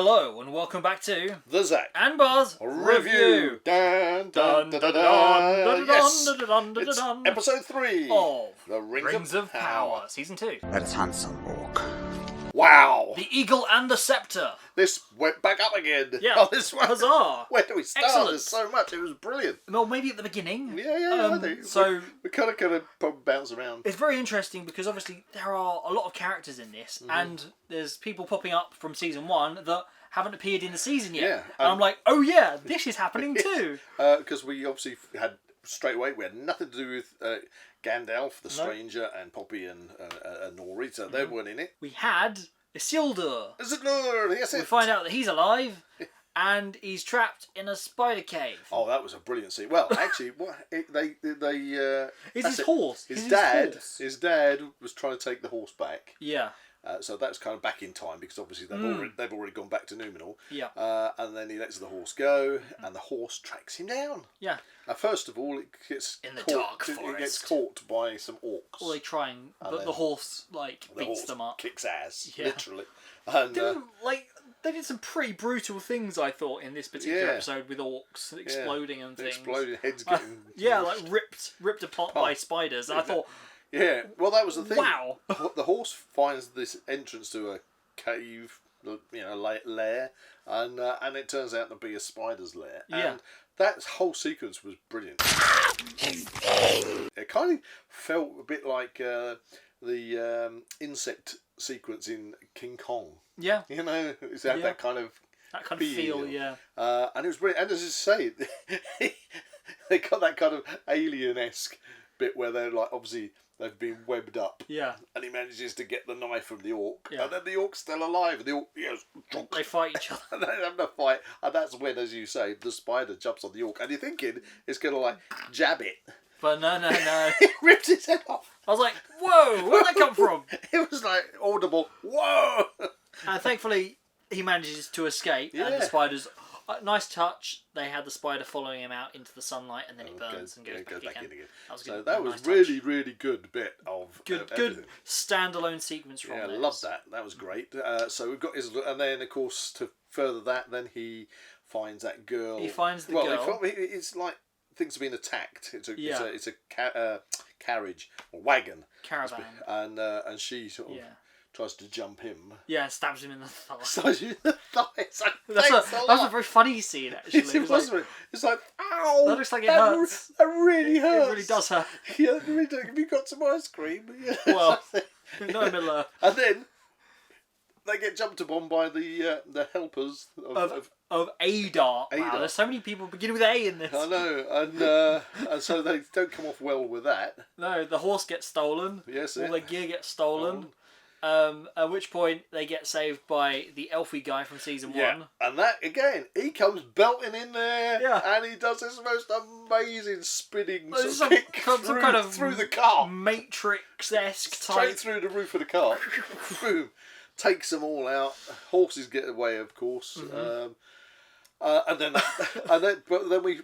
Hello and welcome back to the Zak and Buzz Review. Dun, dun, dun, dun, dun. Yes. It's episode 3 of The Rings of Power. Season 2. Let's handsome walk. Wow! The Eagle and the Sceptre. This went back up again. Yeah, Oh, this one. huzzah! Where do we start? Excellent. There's so much. It was brilliant. Well, maybe at the beginning. Yeah, I think. So we kind of bounce around. it's very interesting because obviously there are a lot of characters in this, and there's people popping up from season 1 that haven't appeared in the season yet. Yeah, and I'm like, oh yeah, this is happening too. Because we obviously had, straight away, we had nothing to do with Gandalf, the Stranger, and Poppy and Nori, so they weren't in it. We had Isildur. Isildur, yes, We find out that he's alive. And he's trapped in a spider cave. Oh, that was a brilliant scene. Well, actually, It's his horse. His dad was trying to take the horse back. Yeah. So that's kind of back in time because obviously they've already gone back to Numenor. Yeah. And then he lets the horse go, and the horse tracks him down. Yeah. First of all, it gets in the caught, dark forest. It gets caught by some orcs. Well, they try but the horse beats them up. Kicks ass, Yeah. literally. And They did some pretty brutal things, I thought, in this particular episode with orcs exploding and things. Exploding heads getting ripped apart by spiders. And I thought, yeah, well, that was the thing. wow. The horse finds this entrance to a cave, lair, and it turns out to be a spider's lair. Yeah. And that whole sequence was brilliant. It kind of felt a bit like the insect sequence in King Kong. Yeah. You know, it's had that kind of feel, yeah. And it was brilliant. And as I say, they got that kind of alien-esque bit where they're like, obviously, they've been webbed up. Yeah. And he manages to get the knife from the orc. Yeah. And then the orc's still alive. And the orc, They fight each other. and they have a fight. And that's when, as you say, the spider jumps on the orc. And you're thinking it's going to, jab it. But no. It ripped his head off. I was like, whoa, where'd that come from? It was like audible, whoa! And thankfully, he manages to escape. And the spiders... nice touch. They had the spider following him out into the sunlight, and then it burns and goes back in again. That was good. That was nice really, touch. really good bit of good standalone sequence from this. this. I love that. That was great. So we've got his, and then of course to further that, then he finds that girl. He finds the girl. It's like things are being attacked. It's a carriage or wagon, Caravan, and she sort of. Tries to jump him. Yeah, stabs him in the thigh. Stabs him in the thigh. That's a very funny scene, actually. It's like, ow! That looks like it hurts. That really hurts. It really does hurt. Yeah, really does. Have you got some ice cream? Well, no, Middle Earth. And then they get jumped upon by the helpers of Adar. Wow, there's so many people beginning with A in this. I know, and so they don't come off well with that. No, the horse gets stolen. Yes, all their gear gets stolen. At which point they get saved by the elfy guy from season 1. And that again, he comes belting in there, and he does this most amazing spinning kick through the car, Matrix-esque straight through the roof of the car. Boom, takes them all out. Horses get away, of course. And then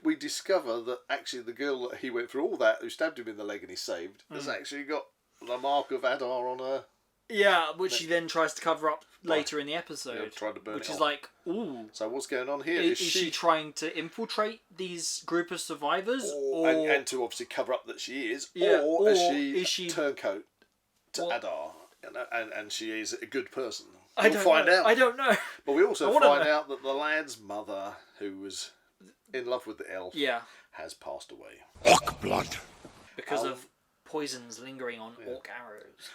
we discover that actually the girl that he went through all that, who stabbed him in the leg and he saved, has actually got the mark of Adar on her. Yeah, which she then tries to cover up later in the episode. Trying to burn which it is off. like, ooh. So what's going on here? Is she trying to infiltrate these group of survivors? And to obviously cover up that she is? Yeah, or is she turncoat to Adar? And she is a good person? We'll find out. I don't know. But we also find out that the lad's mother, who was in love with the elf, has passed away. Orc blood. Because of poisons lingering on orc arrows.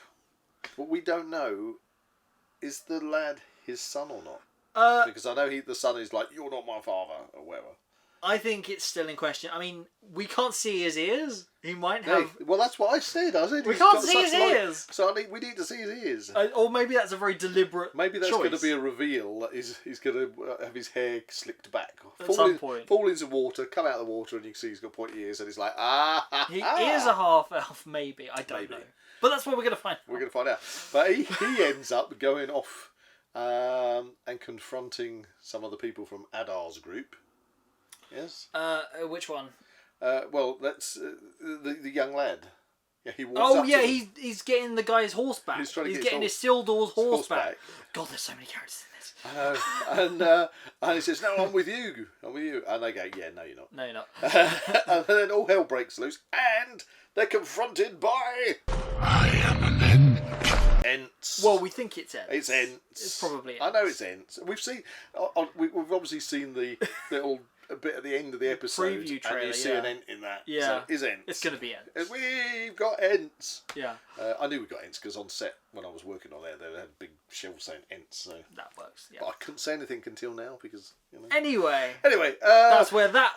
But we don't know, is the lad his son or not? Because I know the son is like, you're not my father, or whatever. I think it's still in question. I mean, we can't see his ears. He might have... Well, that's what I said. We can't see his ears. So we need to see his ears. Or maybe that's a very deliberate Maybe that's choice. going to be a reveal that he's going to have his hair slicked back. At some point. Fall into water, come out of the water, and you can see he's got pointy ears, and he's like, He is a half-elf, maybe. I don't know. But that's what we're going to find out. We're going to find out. But he ends up going off and confronting some of the people from Adar's group. Yes? Which one? Well, that's the young lad. Yeah, he walks up to them. he's getting the guy's horse back. He's trying to get getting Isildur's horse back. back. God, there's so many characters in this. I know. And he says, "No, I'm with you. I'm with you." And they go, "Yeah, no, you're not." No, you're not. And then all hell breaks loose, and they're confronted by I am an Ent. Ents. Well, we think it's Ents. It's Ents. It's probably Ents. I know it's Ents. We've seen. We've obviously seen the little bit at the end of the episode. Preview trailer, and you see an Ent in that. Yeah. So it's Ents. It's going to be Ents. We've got Ents. Yeah. I knew we got Ents because on set when I was working on there, they had big shelves saying Ents. So that works. Yeah. but I couldn't say anything until now because Anyway, that's where that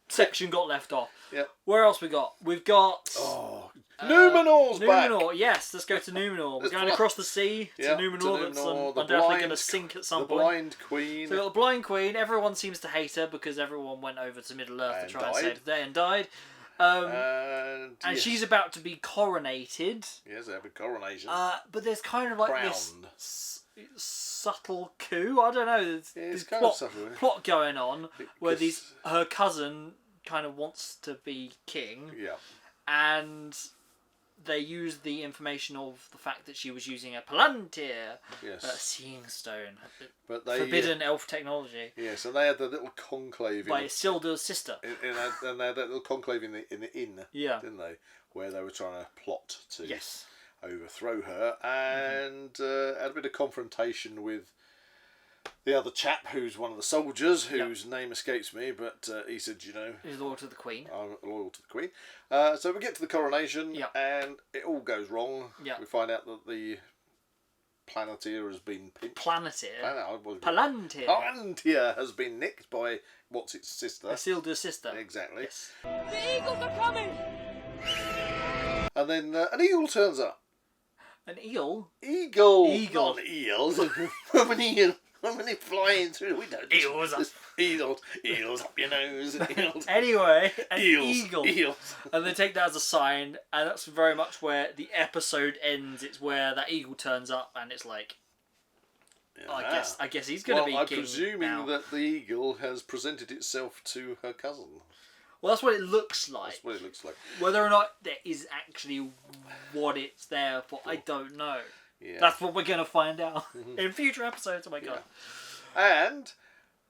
section got left off. Yeah. Where else we got? We've got Numenor's back. Numenor. Yes, let's go to Numenor. We're going across the sea to Numenor. That's undoubtedly going to sink at some point. The Blind Queen. So we've got the Blind Queen. Everyone seems to hate her because everyone went over to Middle Earth to try and save the day and died. And she's about to be coronated. Yes, they have a coronation. But there's kind of like this subtle coup. I don't know. There's plot going on where her cousin kind of wants to be king. Yeah. And they use the information of the fact that she was using a Palantir, seeing stone, but forbidden elf technology. Yes, and they had the little conclave by Isildur's sister. And they had that little conclave in the inn, didn't they? Where they were trying to plot to overthrow her, and had a bit of confrontation with the other chap who's one of the soldiers, whose name escapes me, but he said, he's loyal to the Queen. I'm loyal to the Queen. So we get to the coronation, and it all goes wrong. We find out that the Palantir has been pinched. Palantir has been nicked by what's its sister? Isildur's sister. Exactly. Yes. The eagles are coming! And then an eagle turns up. An eel? Eagle. Eagle. Not eels. An eel. When they flying through, we don't. Eels up your nose. Eels. Anyway, an eagle. Eels. And they take that as a sign, and that's very much where the episode ends. It's where that eagle turns up, and it's like, I guess he's going to be king. I'm presuming now. that the eagle has presented itself to her cousin. Well, that's what it looks like. That's what it looks like. Whether or not there is actually what it's there for, I don't know. Yeah. That's what we're going to find out in future episodes. Oh my god. And,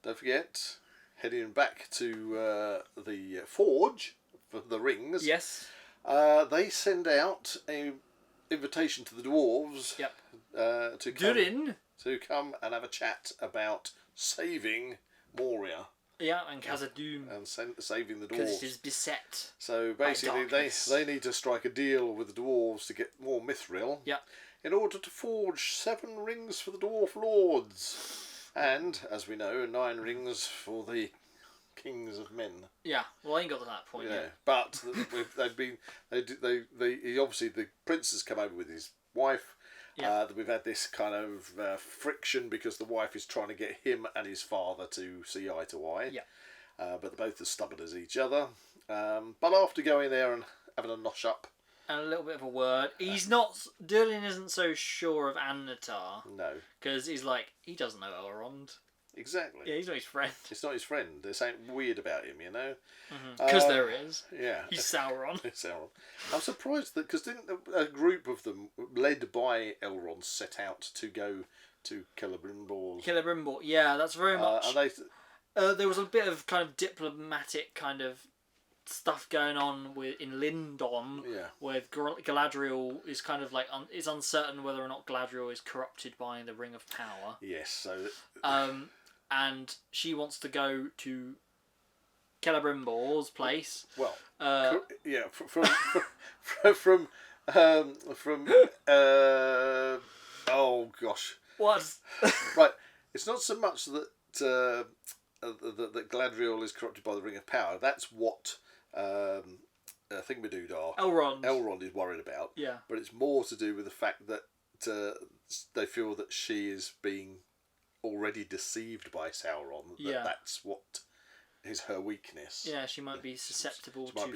don't forget, heading back to the forge for the rings. Yes. They send out an invitation to the dwarves to come and have a chat about saving Moria. Yeah, and Khazad-dûm. And saving the dwarves. Because it is beset. So basically they need to strike a deal with the dwarves to get more mithril. Yeah. In order to forge 7 rings for the dwarf lords. And, as we know, 9 rings for the kings of men. Yeah, well, I ain't got to that point yet. But obviously the prince has come over with his wife. Yeah. We've had this kind of friction because the wife is trying to get him and his father to see eye to eye. Yeah. But they're both as stubborn as each other. But after going there and having a nosh up. And a little bit of a word. He's not... Durin isn't so sure of Annatar. No. Because he's like, he doesn't know Elrond. Exactly. Yeah, he's not his friend. It's not his friend. There's something weird about him, you know? Because there is. Yeah. He's Sauron. Sauron. I'm surprised that... Because didn't a group of them, led by Elrond, set out to go to Celebrimbor? Celebrimbor, yeah, that's very much... there was a bit of kind of diplomatic kind of stuff going on in Lindon, where Galadriel is kind of like is uncertain whether or not Galadriel is corrupted by the Ring of Power. Yes, so and she wants to go to Celebrimbor's place. Well, from oh gosh, what? Right, it's not so much that that Galadriel is corrupted by the Ring of Power. That's what Thingamadoodah Elrond is worried about. Yeah. But it's more to do with the fact that they feel that she is being already deceived by Sauron. That's what is her weakness. Yeah, she might be susceptible to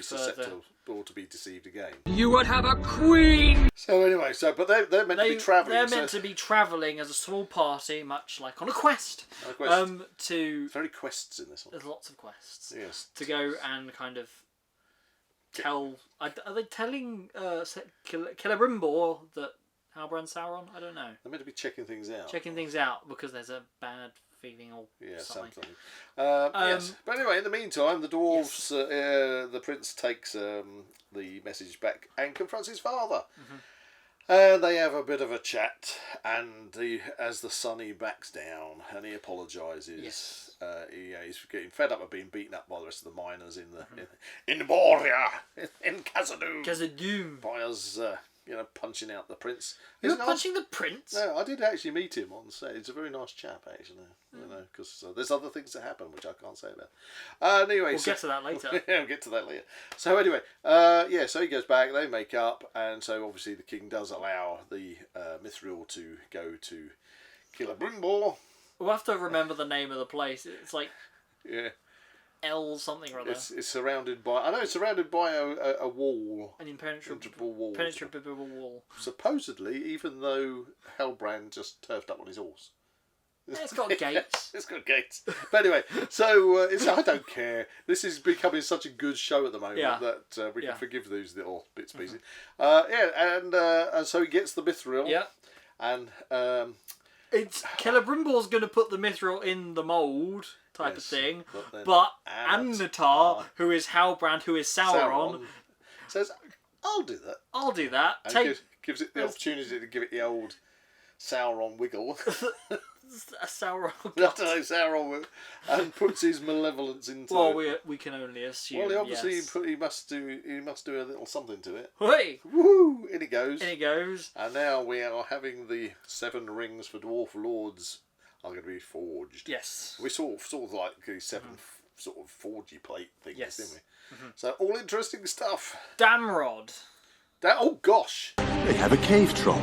be deceived again. You would have a queen! So anyway, but they're meant to be travelling. They're meant to be travelling as a small party, much like on a quest. Very quests in this one. There's lots of quests. Yes. To go and kind of tell. Are they telling Celebrimbor that Halbrand Sauron? I don't know. They're meant to be checking things out. Checking things out because there's a bad feeling or something. Yes. But anyway, in the meantime, the dwarves, the prince takes the message back and confronts his father. Mm-hmm. And they have a bit of a chat, and as the son, he backs down and he apologises. Yes. He's getting fed up of being beaten up by the rest of the miners in Moria, in Khazad-dûm. By us, punching out the prince. You're punching the prince? No, I did actually meet him on set. He's a very nice chap, actually. Because there's other things that happen which I can't say about. Anyway, we'll get to that later. Yeah, we'll get to that later. So anyway, so he goes back. They make up, and so obviously the king does allow the Mithril to go to Celebrimbor. We'll have to remember the name of the place. It's like L something or other. It's surrounded by. I know it's surrounded by a wall. An impenetrable wall. Supposedly, even though Halbrand just turfed up on his horse. It's got gates. It's got gates. But anyway, so I don't care. This is becoming such a good show at the moment that we can forgive these little bits and pieces. And so he gets the Mithril. Yeah. And it's Celebrimbor's going to put the Mithril in the mould type of thing. But Annatar, who is Halbrand, who is Sauron, says, "I'll do that. I'll do that." And gives it the opportunity to give it the old Sauron wiggle. A Sauron. I don't know, Sauron, and puts his malevolence into. Well, we can only assume. Well, obviously he must do a little something to it. Hey! Woohoo! In it goes. In it goes. And now we are having the 7 rings for dwarf lords are going to be forged. Yes. We saw like the 7 sort of forgy plate things, didn't we? Mm-hmm. So all interesting stuff. Damrod. Oh gosh! They have a cave troll.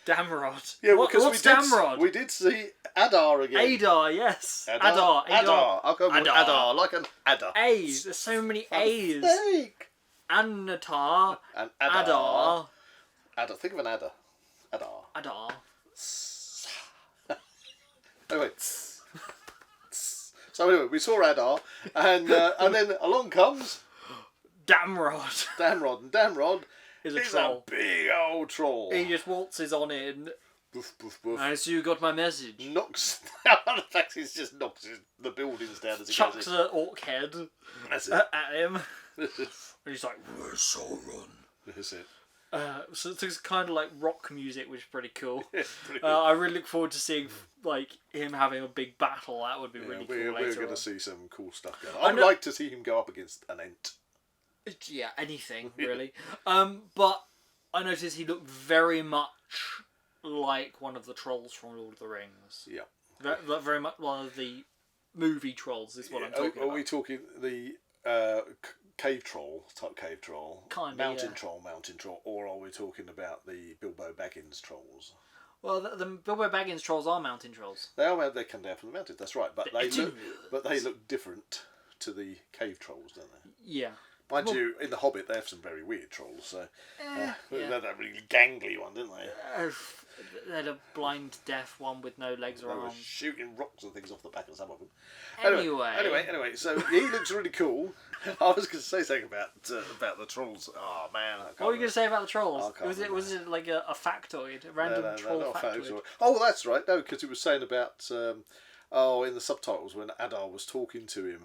Damrod. Yeah, what's Damrod? We did see Adar again. Adar, yes. Adar. I'll go with Adar, like an adder. A's. There's so many A's. Annatar. And Adar. Adar. Think of an adder. Adar. Anyway. So anyway, we saw Adar, and then along comes Damrod. Damrod is a troll. A big old troll. He just waltzes on in. Boof, boof, boof. I see you got my message. Knocks. In fact, he just knocks the buildings down as he chucks goes an orc head at him. And he's like, "Where's Sauron?" That's it. So it's kind of like rock music, which is pretty cool. Yeah, pretty cool. I really look forward to seeing like him having a big battle. That would be really cool. We're going to see some cool stuff going on. I would like to see him go up against an Ent. Yeah, anything really. But I noticed he looked very much like one of the trolls from Lord of the Rings. Yeah, very much one of the movie trolls. Is what I'm talking about. Are we talking the cave troll, kind of mountain troll, or are we talking about the Bilbo Baggins trolls? Well, the Bilbo Baggins trolls are mountain trolls. They are. They come down from the mountains. That's right, but they look different to the cave trolls, don't they? Yeah. Mind you, in The Hobbit, they have some very weird trolls. So they had that really gangly one, didn't they? They had a blind, deaf one with no legs or arms. They were shooting rocks and things off the back of some of them. Anyway, so he looks really cool. I was going to say something about the trolls. Oh man, what were you going to say about the trolls? Was it like a factoid, a random troll factoid? Oh, that's right. No, because it was saying about in the subtitles when Adar was talking to him.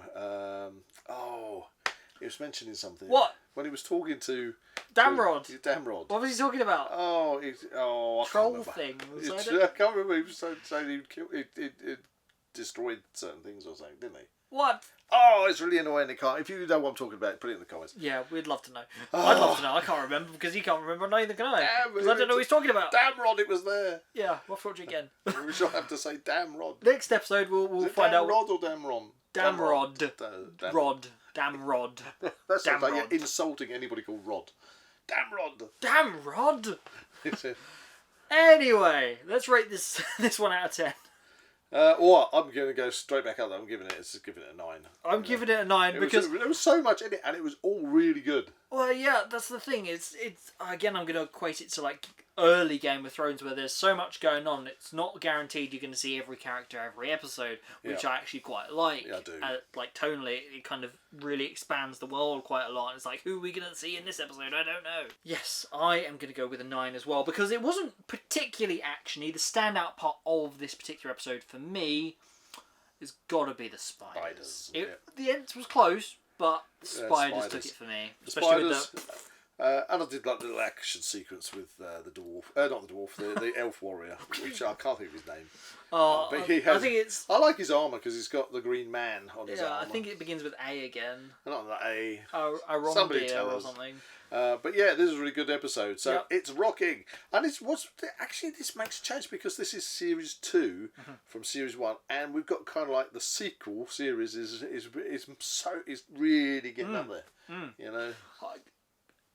He was mentioning something. What? When he was talking to Damrod. Damrod. What was he talking about? Troll things. I can't remember. He was saying he destroyed certain things or something, didn't he? What? Oh, it's really annoying. If you know what I'm talking about, put it in the comments. Yeah, we'd love to know. I'd love to know. I can't remember because he can't remember. Neither can I. Because I don't know what he's talking about. Damrod, it was there. Yeah, what fraud you again? We shall have to say Damrod. Next episode, we'll find out. Damrod or Damron? Damrod. Damrod. That's not like you're insulting anybody called Rod. Damrod. Anyway, let's rate this one out of 10. I'm going to go straight back up. I'm giving it a 9. I'm giving it a 9 because there was so much in it, and it was all really good. Well, yeah, that's the thing. It's again, I'm going to equate it to like early Game of Thrones where there's so much going on, it's not guaranteed you're going to see every character every episode, which I actually quite like. Yeah, I do. Like tonally, it kind of really expands the world quite a lot. It's like, who are we going to see in this episode? I don't know. Yes, I am going to go with a 9 as well, because it wasn't particularly actiony. The standout part of this particular episode for me has got to be the spiders. The end was close, but the spiders took it for me. Especially with the... and I did like the little action sequence with the dwarf, not the dwarf, the elf warrior, which I can't think of his name. Oh, but he has, I think it's. I like his armor because he's got the green man on his armor. I think it begins with A again. Not that A. Somebody tell us or something. But yeah, this is a really good episode. So it's rocking, and actually this makes a change because this is series 2 from series 1, and we've got kind of like the sequel series is really getting up there. You know.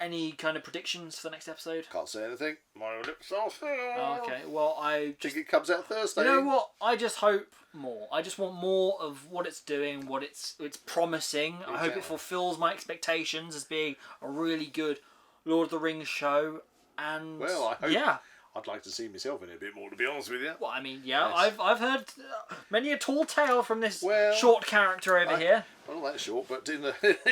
Any kind of predictions for the next episode? Can't say anything. My lips are sealed. Okay, well, I think it comes out Thursday. You know what? I just hope more. I just want more of what it's doing, what it's promising. Exactly. I hope it fulfills my expectations as being a really good Lord of the Rings show. And well, I hope. I'd like to see myself in it a bit more, to be honest with you. Well, I mean, yes. I've heard many a tall tale from this short character over here. Well, not that short, but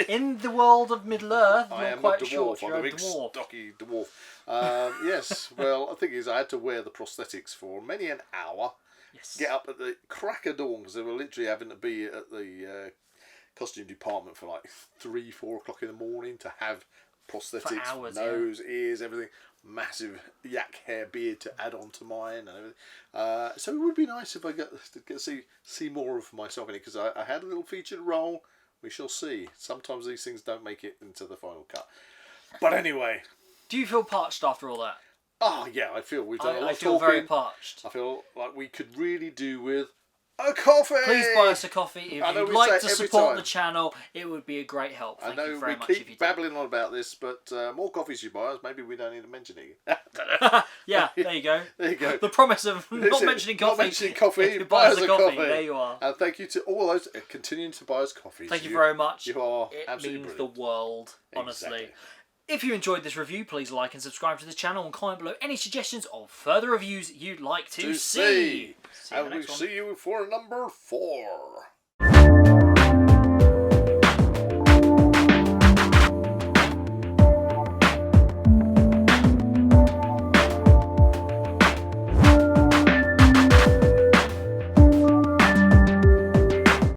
in the world of Middle Earth, I am quite a dwarf. Short. I'm a big, stocky dwarf. Yes, well, the thing is, I had to wear the prosthetics for many an hour. Yes. Get up at the crack of dawn, because they were literally having to be at the costume department for like 3-4 o'clock in the morning to have prosthetics, hours, nose, ears, everything. Massive yak hair beard to add on to mine and everything. So it would be nice if I get to see more of myself in it, because I had a little featured role. We shall see. Sometimes these things don't make it into the final cut. But anyway. Do you feel parched after all that? Oh yeah, I feel we've done a lot of talking. I feel very parched. I feel like we could really do with a coffee. Please buy us a coffee. If you'd like to support the channel, it would be a great help. Thank you very much. We keep babbling on about this, but more coffees you buy us, maybe we don't need to mention it. Yeah, there you go. There you go. The promise of not mentioning coffee. Not mentioning coffee. Buy us a coffee. There you are. And thank you to all those continuing to buy us coffees. Thank you very much. You are absolutely brilliant. It means the world, honestly. Exactly. If you enjoyed this review, please like and subscribe to the channel and comment below any suggestions of further reviews you'd like to see. And we'll see you for number 4.